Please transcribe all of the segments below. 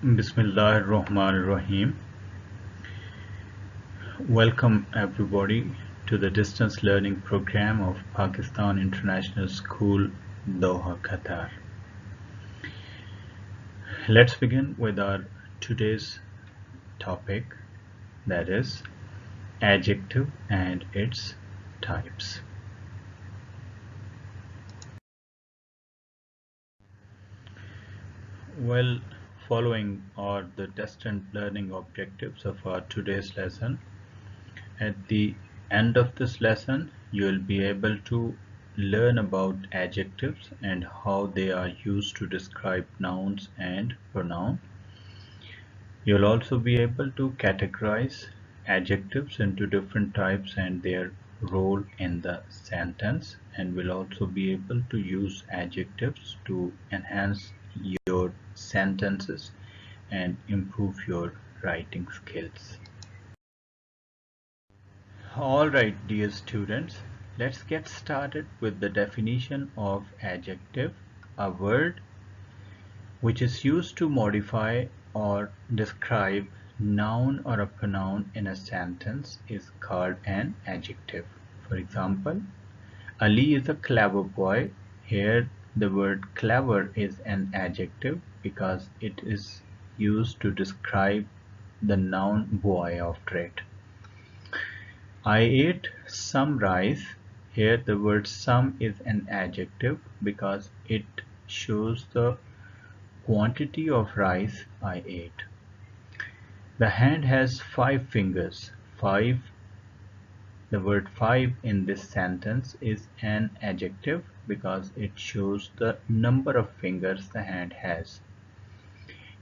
Bismillah ar-Rahman ar-Rahim. Welcome everybody to the distance learning program of Pakistan International School, Doha, Qatar. Let's begin with our today's topic, that is adjective and its types. Well, following are the distant learning objectives of our today's lesson. At the end of this lesson, you will be able to learn about adjectives and how they are used to describe nouns and pronouns. You'll also be able to categorize adjectives into different types and their role in the sentence, and will also be able to use adjectives to enhance your sentences and improve your writing skills. Alright, dear students, let's get started with the definition of adjective. A word which is used to modify or describe noun or a pronoun in a sentence is called an adjective. For example, Ali is a clever boy. Here the word clever is an adjective because it is used to describe the noun boy after it. I ate some rice. Here the word some is an adjective because it shows the quantity of rice I ate. The hand has 5 fingers. The word 5 in this sentence is an adjective because it shows the number of fingers the hand has.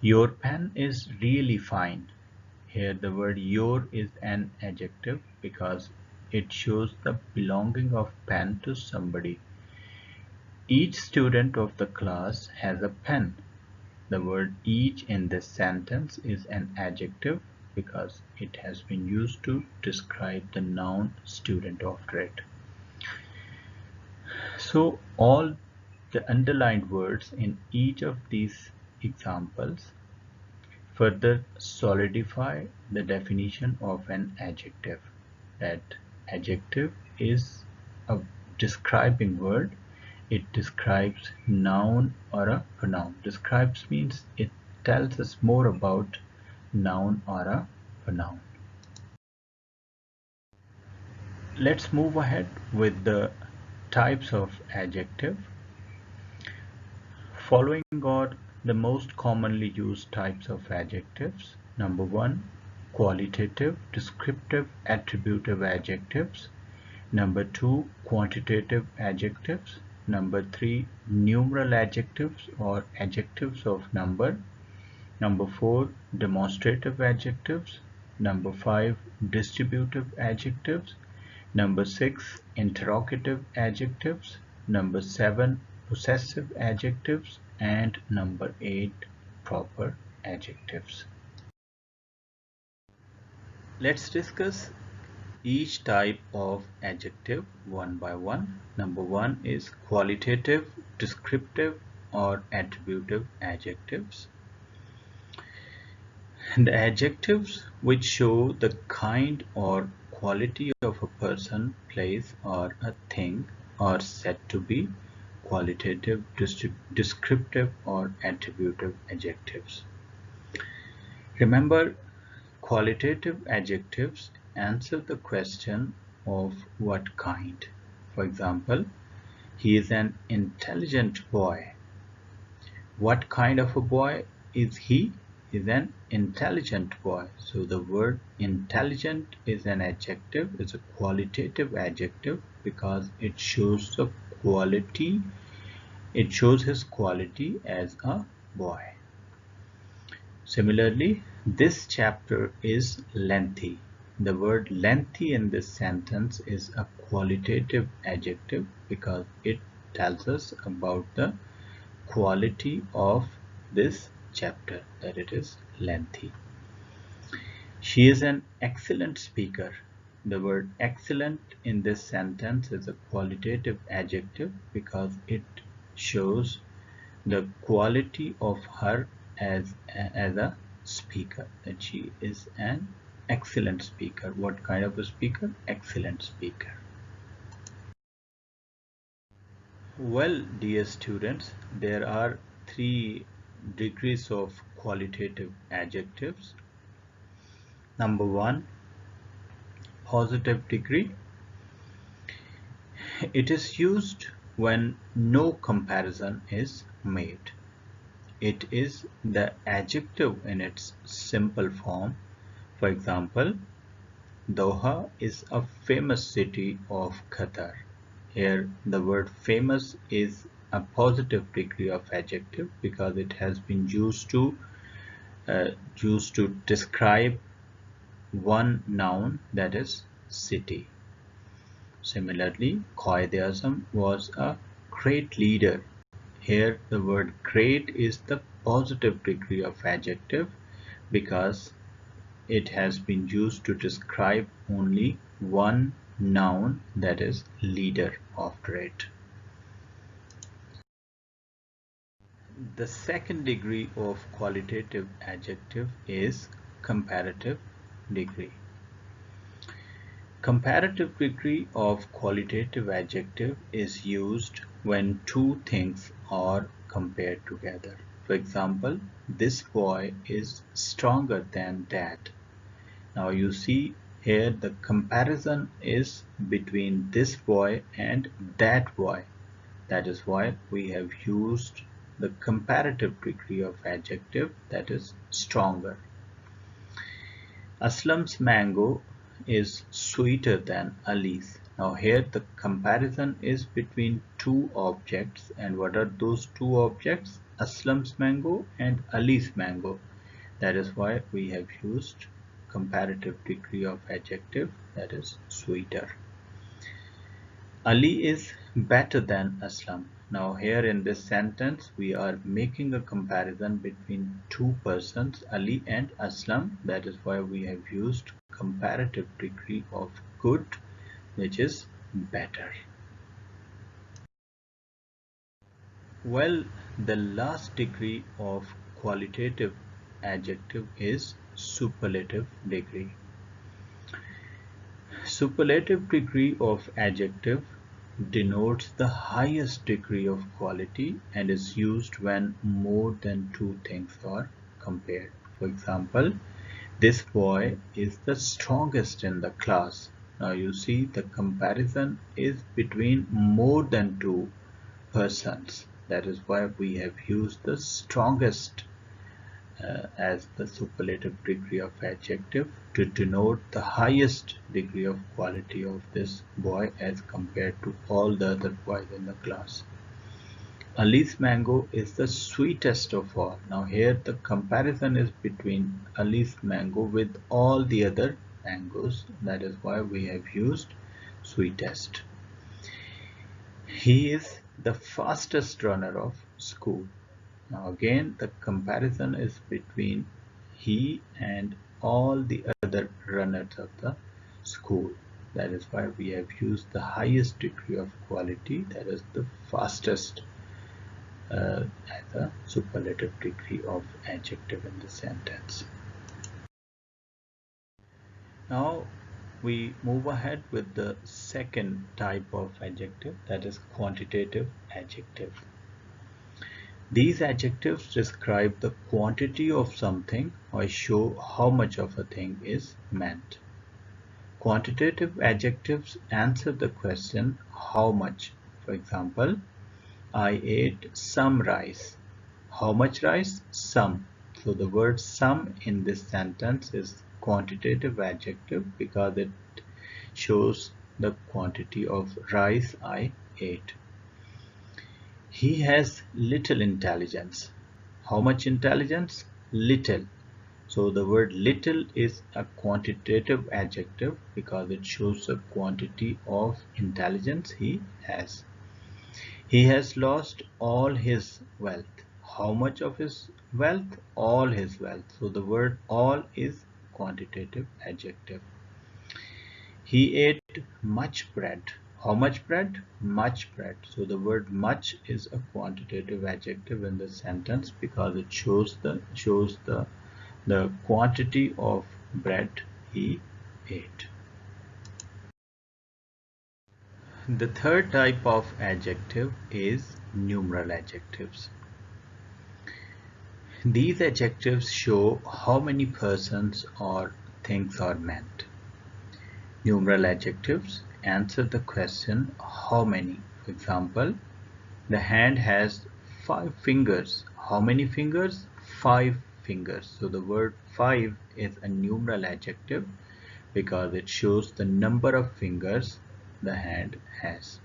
Your pen is really fine. Here the word your is an adjective because it shows the belonging of pen to somebody. Each student of the class has a pen. The word each in this sentence is an adjective because it has been used to describe the noun student after it. So all the underlined words in each of these examples further solidify the definition of an adjective. That adjective is a describing word. It describes noun or a pronoun. Describes means it tells us more about noun or a pronoun. Let's move ahead with the types of adjective. Following are the most commonly used types of adjectives. Number 1, qualitative, descriptive, attributive adjectives. Number 2, quantitative adjectives. Number 3, numeral adjectives or adjectives of number. Number 4, demonstrative adjectives. Number 5, distributive adjectives. Number 6, interrogative adjectives. Number 7, possessive adjectives. And number 8, proper adjectives. Let's discuss each type of adjective one by one. Number 1 is qualitative, descriptive, or attributive adjectives. The adjectives which show the kind or quality of a person, place, or a thing are said to be qualitative, descriptive, or attributive adjectives. Remember, qualitative adjectives answer the question of what kind. For example, he is an intelligent boy. What kind of a boy is he? Is an intelligent boy. So the word intelligent is an adjective, is a qualitative adjective because it shows the quality, it shows his quality as a boy. Similarly, this chapter is lengthy. The word lengthy in this sentence is a qualitative adjective because it tells us about the quality of this chapter, that it is lengthy. She is an excellent speaker. The word excellent in this sentence is a qualitative adjective because it shows the quality of her as a speaker, that she is an excellent speaker. What kind of a speaker? Excellent speaker. Well, dear students, there are three degrees of qualitative adjectives. Number one, positive degree. It is used when no comparison is made. It is the adjective in its simple form. For example, Doha is a famous city of Qatar. Here, the word famous is a positive degree of adjective because it has been used to describe one noun, that is city. Similarly, Quaid was a great leader. Here the word great is the positive degree of adjective because it has been used to describe only one noun, that is leader after it. The second degree of qualitative adjective is comparative degree. Comparative degree of qualitative adjective is used when two things are compared together. For example, this boy is stronger than that. Now you see here the comparison is between this boy and that boy. That is why we have used the comparative degree of adjective, that is stronger. Aslam's mango is sweeter than Ali's. Now here the comparison is between two objects, and what are those two objects? Aslam's mango and Ali's mango. That is why we have used comparative degree of adjective, that is sweeter. Ali is better than Aslam. Now here in this sentence we are making a comparison between two persons, Ali and Aslam. That is why we have used comparative degree of good, which is better. Well, the last degree of qualitative adjective is superlative degree. Superlative degree of adjective denotes the highest degree of quality and is used when more than two things are compared. For example, this boy is the strongest in the class. Now you see the comparison is between more than two persons. That is why we have used the strongest as the superlative degree of adjective to denote the highest degree of quality of this boy as compared to all the other boys in the class. Ali's mango is the sweetest of all. Now here the comparison is between Ali's mango with all the other mangoes. That is why we have used sweetest. He is the fastest runner of school. Now again the comparison is between he and all the other runners of the school. That is why we have used the highest degree of quality, that is the fastest, as a superlative degree of adjective in the sentence. Now we move ahead with the second type of adjective, that is quantitative adjective. These adjectives describe the quantity of something or show how much of a thing is meant. Quantitative adjectives answer the question how much. For example, I ate some rice. How much rice? Some. So the word some in this sentence is quantitative adjective because it shows the quantity of rice I ate. He has little intelligence. How much intelligence? Little. So the word little is a quantitative adjective because it shows the quantity of intelligence he has. He has lost all his wealth. How much of his wealth? All his wealth. So the word all is quantitative adjective. He ate much bread. How much bread? Much bread. So the word much is a quantitative adjective in the sentence because it shows the quantity of bread he ate. The third type of adjective is numeral adjectives. These adjectives show how many persons or things are meant. Numeral adjectives answer the question how many. For example, the hand has 5 fingers. How many fingers? 5 fingers. So the word 5 is a numeral adjective because it shows the number of fingers the hand has.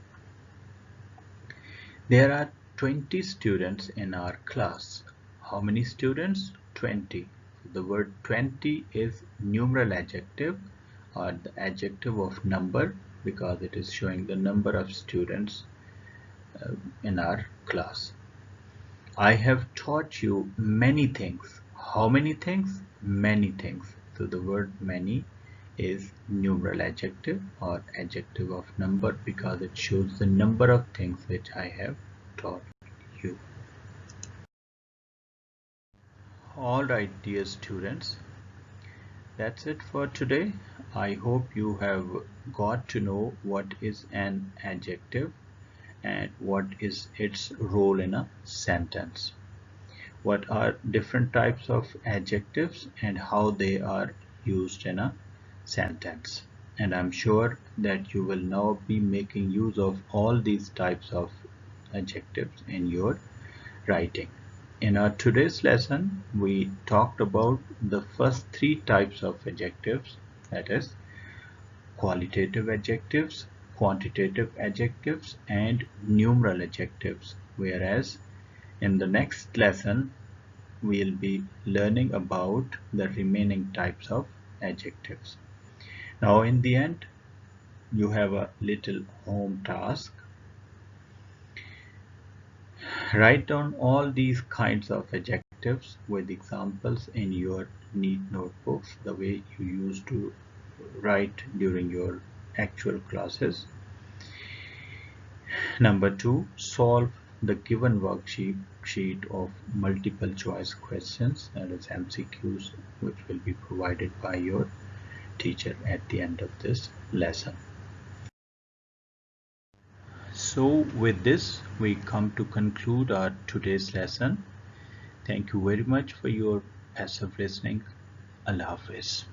There are 20 students in our class. How many students? 20. The word 20 is numeral adjective or the adjective of number because it is showing the number of students in our class. I have taught you many things. How many things? Many things. So the word many is numeral adjective or adjective of number because it shows the number of things which I have taught you. Alright, dear students, that's it for today. I hope you have got to know what is an adjective and what is its role in a sentence. What are different types of adjectives and how they are used in a sentence. And I'm sure that you will now be making use of all these types of adjectives in your writing. In our today's lesson, we talked about the first 3 types of adjectives, that is qualitative adjectives, quantitative adjectives, and numeral adjectives, whereas in the next lesson, we'll be learning about the remaining types of adjectives. Now in the end, you have a little home task. Write down all these kinds of adjectives with examples in your neat notebooks, the way you used to write during your actual classes. Number 2, solve the given worksheet of multiple choice questions, that is MCQs, which will be provided by your teacher at the end of this lesson. So with this, we come to conclude our today's lesson. Thank you very much for your passive listening. Allah Hafiz.